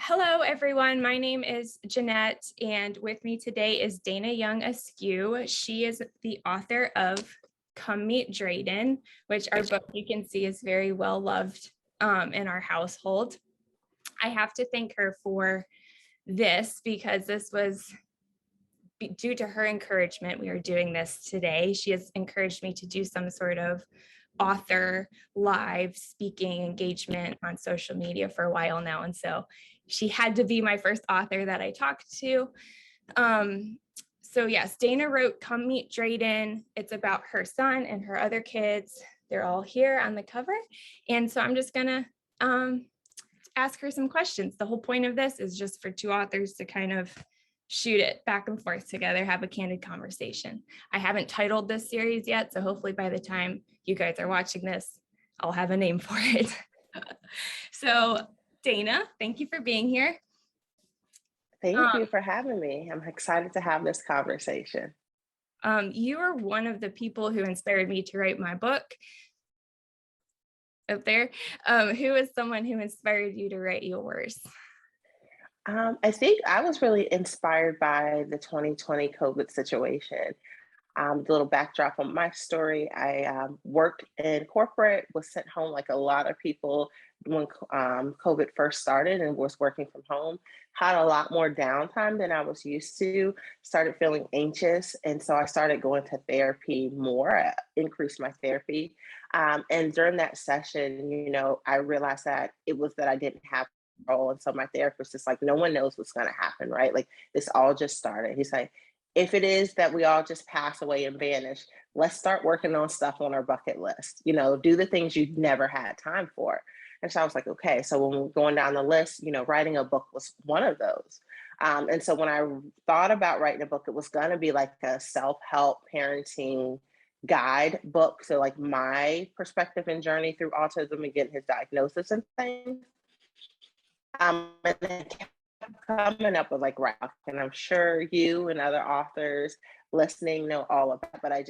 Hello, everyone. My name is Jeanette, and with me today is Dana Young-Askew. She is the author of Meet Drayden, which our book you can see is very well loved in our household. I have to thank her for this because this was due to her encouragement. We are doing this today. She has encouraged me to do some sort of author live speaking engagement on social media for a while now. And so she had to be my first author that I talked to. So yes, Dana wrote Come Meet Drayden. It's about her son and her other kids. They're all here on the cover. And so I'm just gonna ask her some questions. The whole point of this is just for two authors to kind of shoot it back and forth together, have a candid conversation. I haven't titled this series yet, so hopefully by the time you guys are watching this, I'll have a name for it. So Dana, thank you for being here. Thank you for having me. I'm excited to have this conversation. You are one of the people who inspired me to write my book up there. Who is someone who inspired you to write yours? I think I was really inspired by the 2020 COVID situation. The little backdrop on my story, I worked in corporate, was sent home like a lot of people when COVID first started and was working from home, had a lot more downtime than I was used to, started feeling anxious. And so I started going to therapy more, increased my therapy. And during that session, I realized that it was that I didn't have control. And so my therapist is like, no one knows what's going to happen, right? Like this all just started. He's like, if it is that we all just pass away and vanish, let's start working on stuff on our bucket list, do the things you've never had time for. And so I was like, okay, so when we're going down the list, writing a book was one of those. And so when I thought about writing a book, it was going to be like a self-help parenting guide book. So like my perspective and journey through autism and getting his diagnosis and things. And then coming up with like rock, and I'm sure you and other authors listening know all of that, but I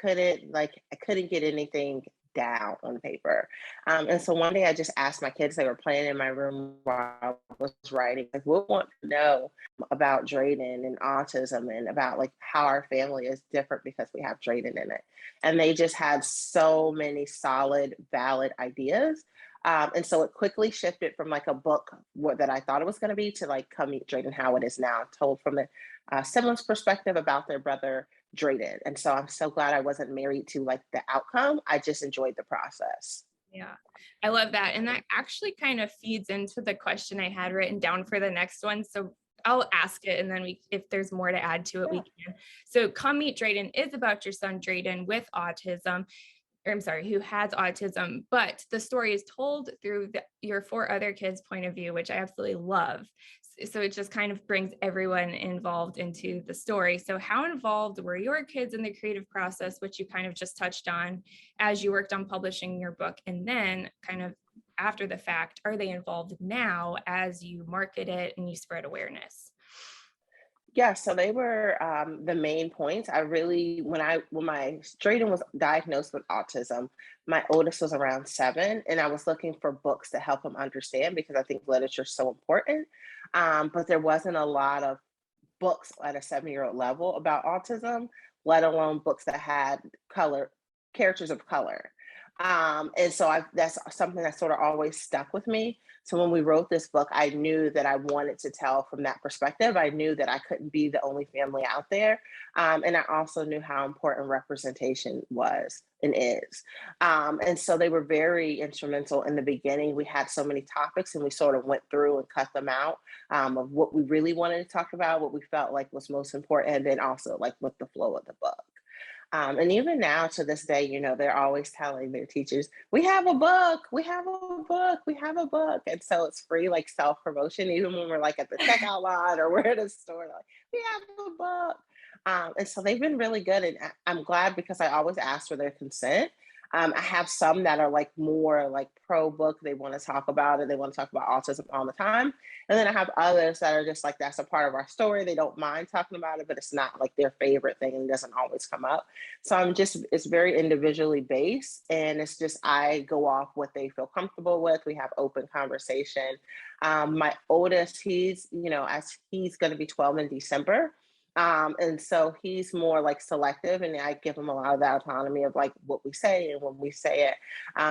couldn't get anything down on paper. And so one day I just asked my kids, they were playing in my room while I was writing, like, we want to know about Drayden and autism and about like how our family is different because we have Drayden in it. And they just had so many solid, valid ideas. And so it quickly shifted from like a book that I thought it was going to be to like Come Meet Drayden, how it is now, told from the siblings' perspective about their brother Drayden. And so I'm so glad I wasn't married to like the outcome. I just enjoyed the process. Yeah, I love that. And that actually kind of feeds into the question I had written down for the next one. So I'll ask it, and then if there's more to add to it, we can. So Come Meet Drayden is about your son Drayden with autism. Who has autism, but the story is told through your four other kids' point of view, which I absolutely love. So it just kind of brings everyone involved into the story. So how involved were your kids in the creative process, which you kind of just touched on as you worked on publishing your book? And then kind of after the fact, are they involved now as you market it and you spread awareness? Yeah, so they were the main points. When my Drayden was diagnosed with autism, my oldest was around 7, and I was looking for books to help him understand because I think literature is so important. But there wasn't a lot of books at a 7-year-old level about autism, let alone books that had characters of color. And so that's something that sort of always stuck with me. So when we wrote this book, I knew that I wanted to tell from that perspective. I knew that I couldn't be the only family out there. And I also knew how important representation was and is. And so they were very instrumental in the beginning. We had so many topics and we sort of went through and cut them out of what we really wanted to talk about, what we felt like was most important, and then also like with the flow of the book. And even now to this day, they're always telling their teachers, we have a book, we have a book, we have a book. And so it's free, like self-promotion, even when we're like at the checkout line or we're at a store, like, we have a book. And so they've been really good. And I'm glad because I always ask for their consent. I have some that are like more like pro book. They want to talk about it. They want to talk about autism all the time. And then I have others that are just like, that's a part of our story. They don't mind talking about it, but it's not like their favorite thing and doesn't always come up. So it's very individually based. And it's just, I go off what they feel comfortable with. We have open conversation. My oldest, as he's going to be 12 in December. And so he's more like selective, and I give him a lot of that autonomy of like what we say and when we say it,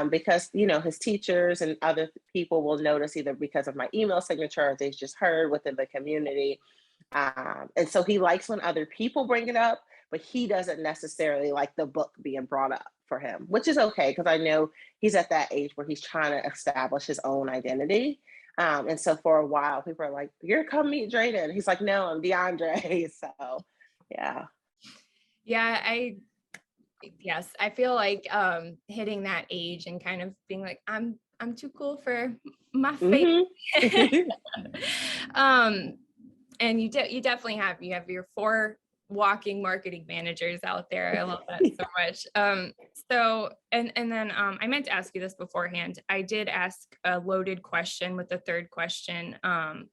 because his teachers and other people will notice either because of my email signature or they've just heard within the community, and so he likes when other people bring it up, but he doesn't necessarily like the book being brought up for him, which is okay because I know he's at that age where he's trying to establish his own identity. And so for a while, people are like, "You're Come Meet Drayden." He's like, "No, I'm DeAndre." So, yeah. Yeah, yes, I feel like hitting that age and kind of being like, I'm too cool for my faith. Mm-hmm. And you definitely have your 4 walking marketing managers out there. I love that so much. So and then I meant to ask you this beforehand. I did ask a loaded question with the third question.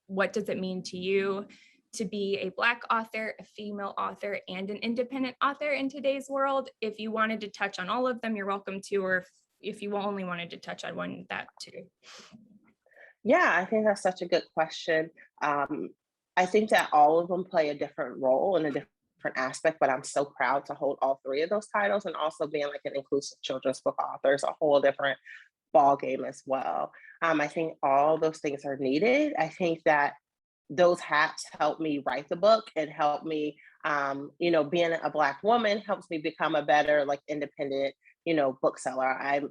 What does it mean to you to be a Black author, a female author, and an independent author in today's world? If you wanted to touch on all of them, you're welcome to, or if you only wanted to touch on one, that too. Yeah, I think that's such a good question. I think that all of them play a different role and a different aspect, but I'm so proud to hold all 3 of those titles, and also being like an inclusive children's book author is a whole different ball game as well. I think all those things are needed. I think that those hats help me write the book and help me, being a Black woman helps me become a better like independent, bookseller. I've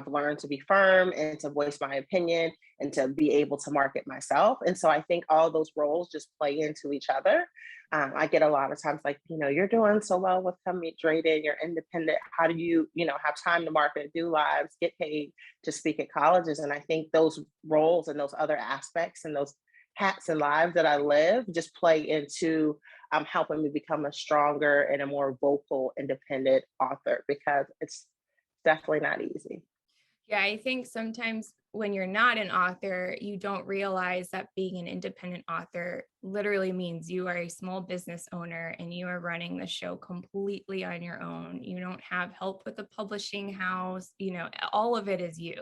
learned to be firm and to voice my opinion and to be able to market myself. And so I think all those roles just play into each other. I get a lot of times like, you're doing so well with Come Meet Drayden, you're independent. How do you, have time to market, do lives, get paid to speak at colleges? And I think those roles and those other aspects and those hats and lives that I live just play into helping me become a stronger and a more vocal, independent author, because it's definitely not easy. Yeah, I think sometimes when you're not an author, you don't realize that being an independent author literally means you are a small business owner and you are running the show completely on your own. You don't have help with the publishing house, all of it is you.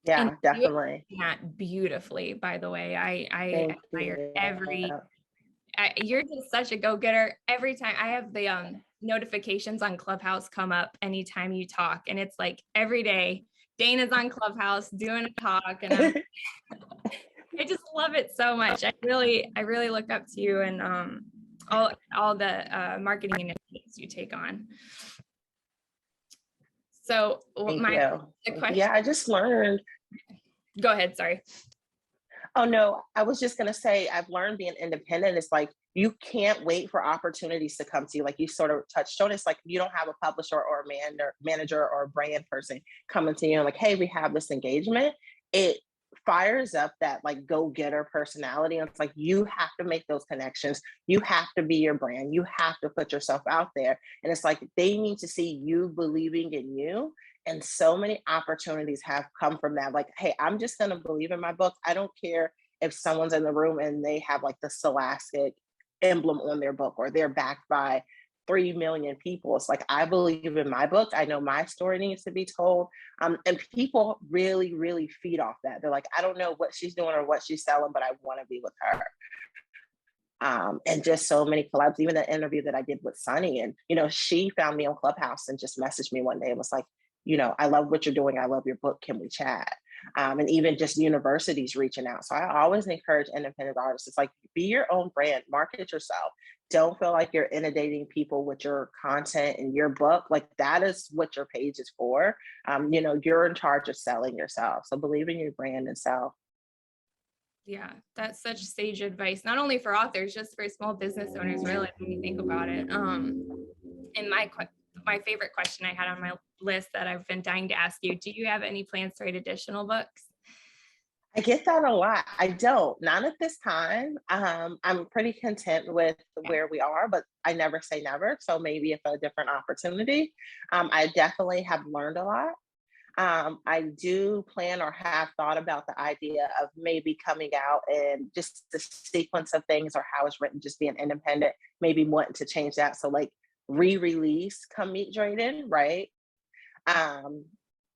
Yeah, And definitely. you do that beautifully, by the way. I Thank admire you. you're just such a go-getter. Every time I have the notifications on Clubhouse come up anytime you talk, and it's like every day Dana's on Clubhouse doing a talk, and I just love it so much. I really look up to you and all the marketing initiatives you take on. So Thank you. Yeah, I just learned. Go ahead, sorry. Oh no, I was just gonna say I've learned being independent is like you can't wait for opportunities to come to you. Like you sort of touched on, it's like you don't have a publisher or a manager or a brand person coming to you and like, hey, we have this engagement. It fires up that like go-getter personality. And it's like you have to make those connections. You have to be your brand. You have to put yourself out there. And it's like they need to see you believing in you. And so many opportunities have come from that. Like, hey, I'm just going to believe in my book. I don't care if someone's in the room and they have like the Scholastic emblem on their book or they're backed by 3 million people. It's like, I believe in my book. I know my story needs to be told. And people really, really feed off that. They're like, I don't know what she's doing or what she's selling, but I want to be with her. And just so many collabs, even the interview that I did with Sunny. And, she found me on Clubhouse and just messaged me one day and was like, I love what you're doing. I love your book. Can we chat? And even just universities reaching out. So I always encourage independent artists. It's like, be your own brand, market yourself. Don't feel like you're inundating people with your content and your book. Like that is what your page is for. You're in charge of selling yourself. So believe in your brand and sell. Yeah, that's such sage advice, not only for authors, just for small business owners, really, when you think about it. And my favorite question I had on my list that I've been dying to ask you, do you have any plans to write additional books? I get that a lot. I don't, not at this time. I'm pretty content with Yeah. where we are, but I never say never. So maybe if a different opportunity, I definitely have learned a lot. I do plan or have thought about the idea of maybe coming out and just the sequence of things or how it's written, just being independent, maybe wanting to change that. So like re-release Come Meet Drayden, right? Um,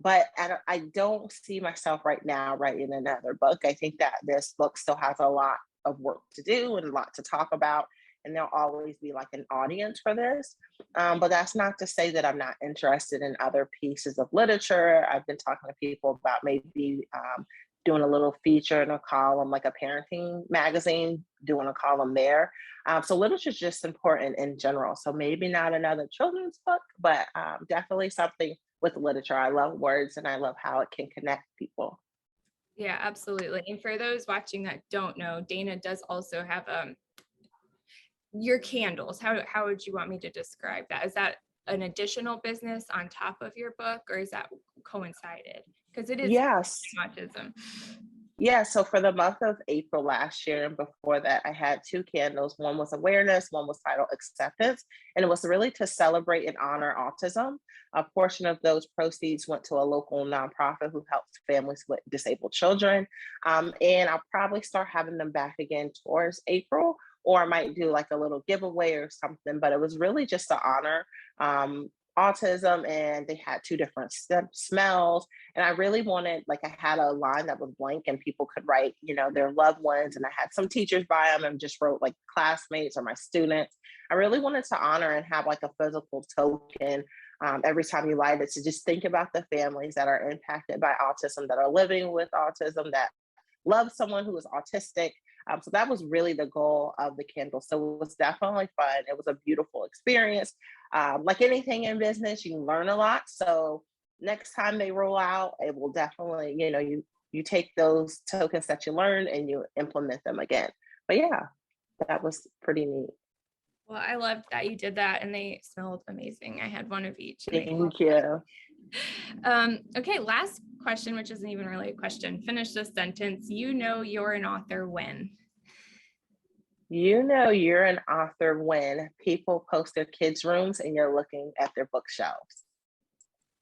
but I don't see myself right now writing another book. I think that this book still has a lot of work to do and a lot to talk about. And there'll always be like an audience for this. But that's not to say that I'm not interested in other pieces of literature. I've been talking to people about maybe doing a little feature in a column, like a parenting magazine, doing a column there. So literature is just important in general. So maybe not another children's book, but definitely something with literature. I love words and I love how it can connect people. Yeah, absolutely. And for those watching that don't know, Dana does also have your candles. How would you want me to describe that? Is that an additional business on top of your book, or is that coincided? Because it is Yes. autism. Yeah, so for the month of April last year and before that, I had two candles. One was awareness, one was titled acceptance. And it was really to celebrate and honor autism. A portion of those proceeds went to a local nonprofit who helps families with disabled children. And I'll probably start having them back again towards April, or I might do like a little giveaway or something. But it was really just to honor autism, and they had two different smells. And I really wanted, like, I had a line that was blank and people could write, their loved ones. And I had some teachers buy them and just wrote like classmates or my students. I really wanted to honor and have like a physical token every time you light it, to just think about the families that are impacted by autism, that are living with autism, that love someone who is autistic. So that was really the goal of the candle. So it was definitely fun. It was a beautiful experience. Like anything in business, you learn a lot. So next time they roll out, it will definitely, you take those tokens that you learned and you implement them again. But yeah, that was pretty neat. Well, I loved that you did that, and they smelled amazing. I had one of each, and they Thank you. okay, last question, which isn't even really a question. Finish this sentence. You know you're an author when. You know you're an author when people post their kids' rooms and you're looking at their bookshelves.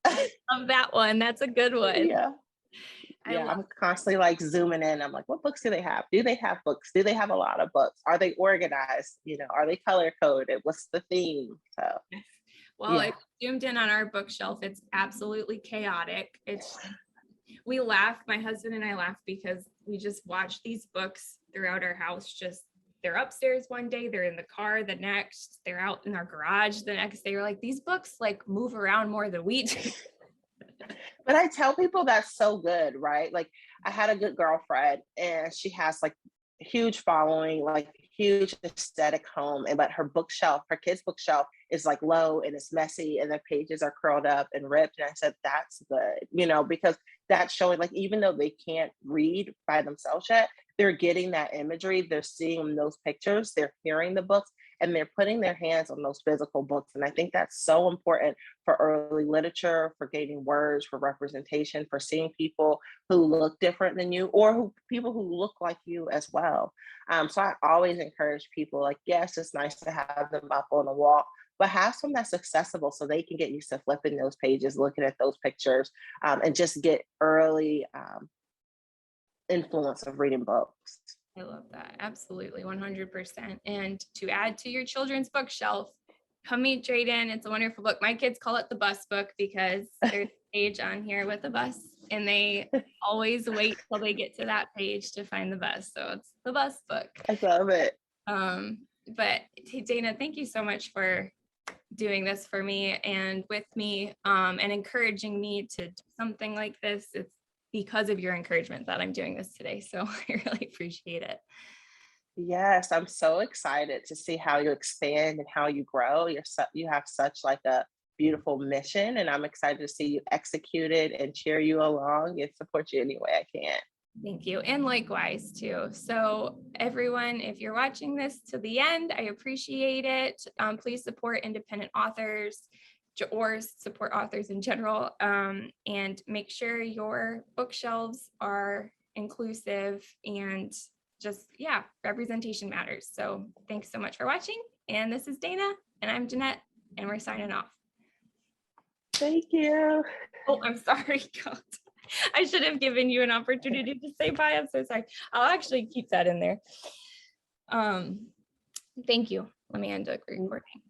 Love that one. That's a good one. Yeah. I Yeah, love. I'm constantly like zooming in. I'm like, what books do they have? Do they have books? Do they have a lot of books? Are they organized? Are they color coded? What's the theme? So, Well, yeah. if you zoomed in on our bookshelf, it's absolutely chaotic. We laugh, my husband and I laugh, because we just watch these books throughout our house. Just they're upstairs one day, they're in the car the next, they're out in our garage the next day. We're like, these books like move around more than we do. But I tell people that's so good, right? Like, I had a good girlfriend and she has like a huge following, like huge aesthetic home. And but her bookshelf, her kids' bookshelf is like low and it's messy and the pages are curled up and ripped. And I said, that's good, because that's showing, like, even though they can't read by themselves yet, they're getting that imagery, they're seeing those pictures, they're hearing the books, and they're putting their hands on those physical books. And I think that's so important for early literature, for gaining words, for representation, for seeing people who look different than you, or people who look like you as well. So I always encourage people, like, yes, it's nice to have them up on the wall, but have some that's accessible so they can get used to flipping those pages, looking at those pictures, and just get early influence of reading books. I love that. Absolutely. 100%. And to add to your children's bookshelf, Come Meet Drayden. It's a wonderful book. My kids call it the bus book because there's a page on here with a bus, and they always wait till they get to that page to find the bus. So it's the bus book. I love it. But hey, Dana, thank you so much for doing this for me and with me, and encouraging me to do something like this. It's because of your encouragement that I'm doing this today. So I really appreciate it. Yes, I'm so excited to see how you expand and how you grow. You have such like a beautiful mission, and I'm excited to see you execute it and cheer you along and support you any way I can. Thank you. And likewise too. So everyone, if you're watching this to the end, I appreciate it. Please support independent authors or support authors in general, and make sure your bookshelves are inclusive, and just, yeah, representation matters. So thanks so much for watching. And this is Dana, and I'm Jeanette, and we're signing off. Thank you. Oh, I'm sorry. God. I should have given you an opportunity to say bye. I'm so sorry. I'll actually keep that in there. Thank you. Let me end the recording.